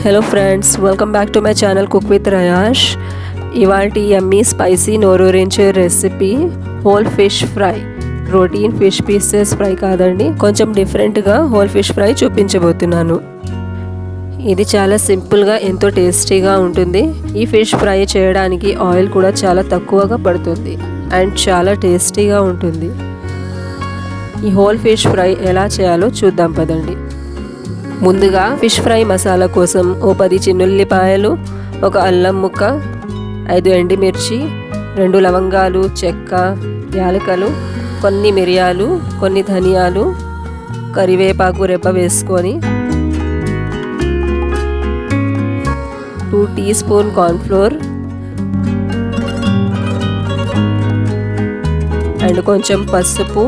Hello friends, welcome back to my channel cook with Rayash. ఇవాల్టి yummy spicy నోరూరించే recipe whole fish fry. Protein fish pieces fry కాదండి, కొంచెం డిఫరెంట్గా whole fish fry చూపించబోతున్నాను. ఇది చాలా సింపుల్గా ఎంతో టేస్టీగా ఉంటుంది. ఈ ఫిష్ ఫ్రై చేయడానికి ఆయిల్ కూడా చాలా తక్కువగా పడుతుంది అండ్ చాలా టేస్టీగా ఉంటుంది. ఈ హోల్ ఫిష్ ఫ్రై ఎలా చేయాలో చూద్దాం పదండి. ముందుగా ఫిష్ ఫ్రై మసాలా కోసం ఓ 10 చిన్నుల్లిపాయలు, ఒక అల్లం ముక్క, 5 ఎండుమిర్చి, 2 లవంగాలు, చెక్క, యాలకలు, కొన్ని మిరియాలు, కొన్ని ధనియాలు, కరివేపాకు రెబ్బ వేసుకొని 2 టీ స్పూన్ కార్న్ఫ్లోర్ అండ్ కొంచెం పసుపు,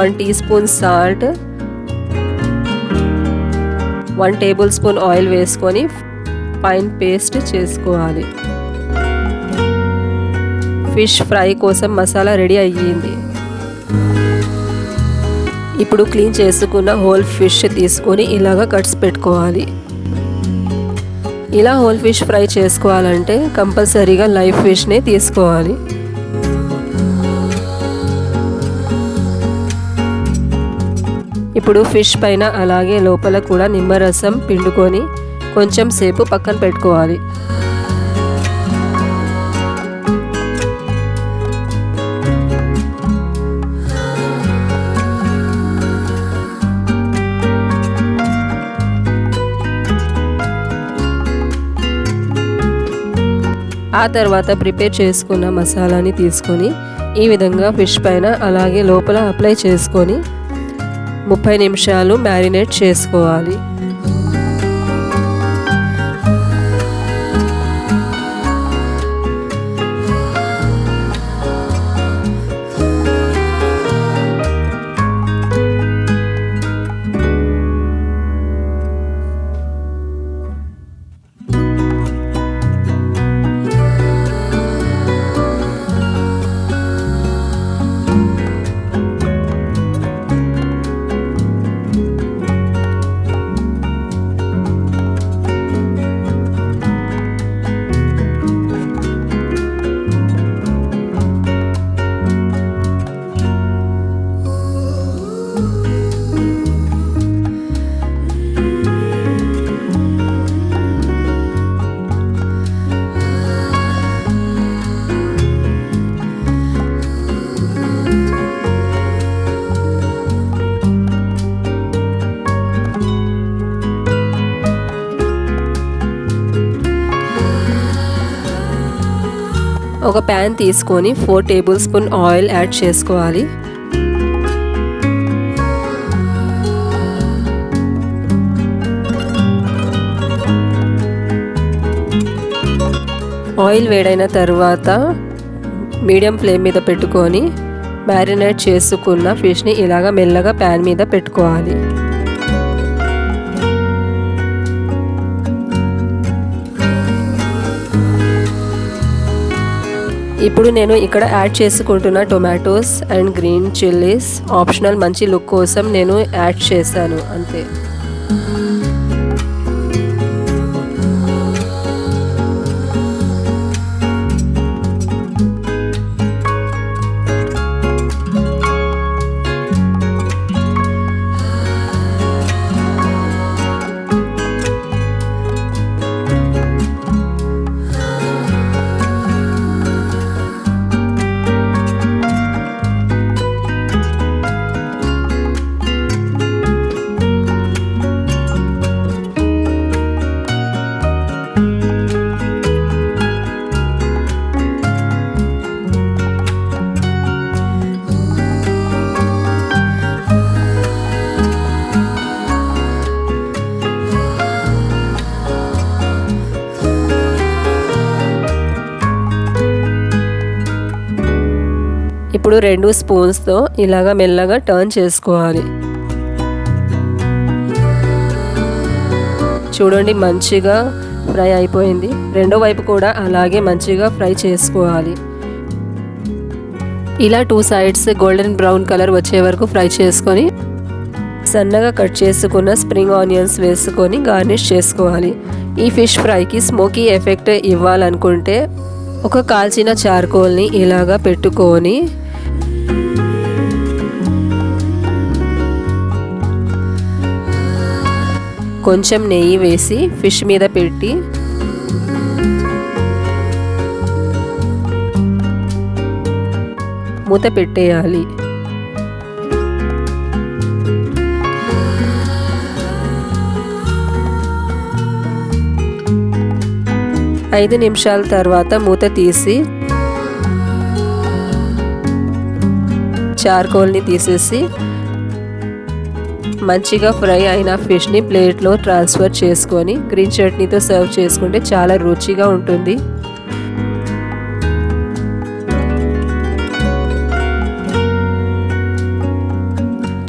1 teaspoon salt, 1 tablespoon oil వేసుకొని ఫైన్ పేస్ట్ చేసుకోవాలి. ఫిష్ ఫ్రై కోసం మసాలా రెడీ అయ్యింది. ఇప్పుడు క్లీన్ చేసుకున్న హోల్ ఫిష్ తీసుకొని ఇలాగ కట్స్ పెట్టుకోవాలి. ఇలా హోల్ ఫిష్ ఫ్రై చేసుకోవాలంటే కంపల్సరీగా లైవ్ ఫిష్నే తీసుకోవాలి. ఇప్పుడు ఫిష్ పైన అలాగే లోపల కూడా నిమ్మరసం పిండుకొని కొంచెం సేపు పక్కన పెట్టుకోవాలి. ఆ తర్వాత ప్రిపేర్ చేసుకున్న మసాలాని తీసుకొని ఈ విధంగా ఫిష్ పైన అలాగే లోపల అప్లై చేసుకొని 30 నిమిషాలు మ్యారినేట్ చేసుకోవాలి. ఒక ప్యాన్ తీసుకొని 4 టేబుల్ స్పూన్ ఆయిల్ యాడ్ చేసుకోవాలి. ఆయిల్ వేడైన తర్వాత మీడియం ఫ్లేమ్ మీద పెట్టుకొని మ్యారినేట్ చేసుకున్న ఫిష్ని ఇలాగ మెల్లగా ప్యాన్ మీద పెట్టుకోవాలి. ఇప్పుడు నేను ఇక్కడ యాడ్ చేసుకుంటున్న tomatoes and green chillies optional, మంచి లుక్ కోసం నేను యాడ్ చేశాను అంతే. ఇప్పుడు 2 స్పూన్స్తో ఇలాగా మెల్లగా టర్న్ చేసుకోవాలి. చూడండి, మంచిగా ఫ్రై అయిపోయింది. రెండో వైపు కూడా అలాగే మంచిగా ఫ్రై చేసుకోవాలి. ఇలా 2 సైడ్స్ గోల్డెన్ బ్రౌన్ కలర్ వచ్చే వరకు ఫ్రై చేసుకొని సన్నగా కట్ చేసుకున్న స్ప్రింగ్ ఆనియన్స్ వేసుకొని గార్నిష్ చేసుకోవాలి. ఈ ఫిష్ ఫ్రైకి స్మోకీ ఎఫెక్ట్ ఇవ్వాలనుకుంటే ఒక కాల్చిన చార్కోల్ని ఇలాగా పెట్టుకొని కొంచెం నెయ్యి వేసి ఫిష్ మీద పెట్టి మూత పెట్టేయాలి. ఐదు నిమిషాల తర్వాత మూత తీసి చార్కోల్ని తీసేసి మంచిగా ఫ్రై అయిన ఫిష్ని ప్లేట్లో ట్రాన్స్ఫర్ చేసుకొని గ్రీన్ చట్నీతో సర్వ్ చేసుకుంటే చాలా రుచిగా ఉంటుంది.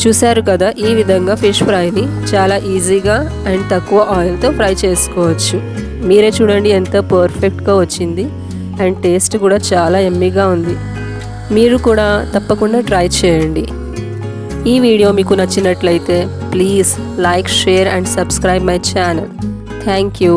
చూశారు కదా, ఈ విధంగా ఫిష్ ఫ్రైని చాలా ఈజీగా అండ్ తక్కువ ఆయిల్తో ఫ్రై చేసుకోవచ్చు. మీరే చూడండి ఎంత పర్ఫెక్ట్గా వచ్చింది అండ్ టేస్ట్ కూడా చాలా యమ్మీగా ఉంది. మీరు కూడా తప్పకుండా ట్రై చేయండి. ఈ వీడియో మీకు నచ్చినట్లయితే please like, share and subscribe my channel. Thank you.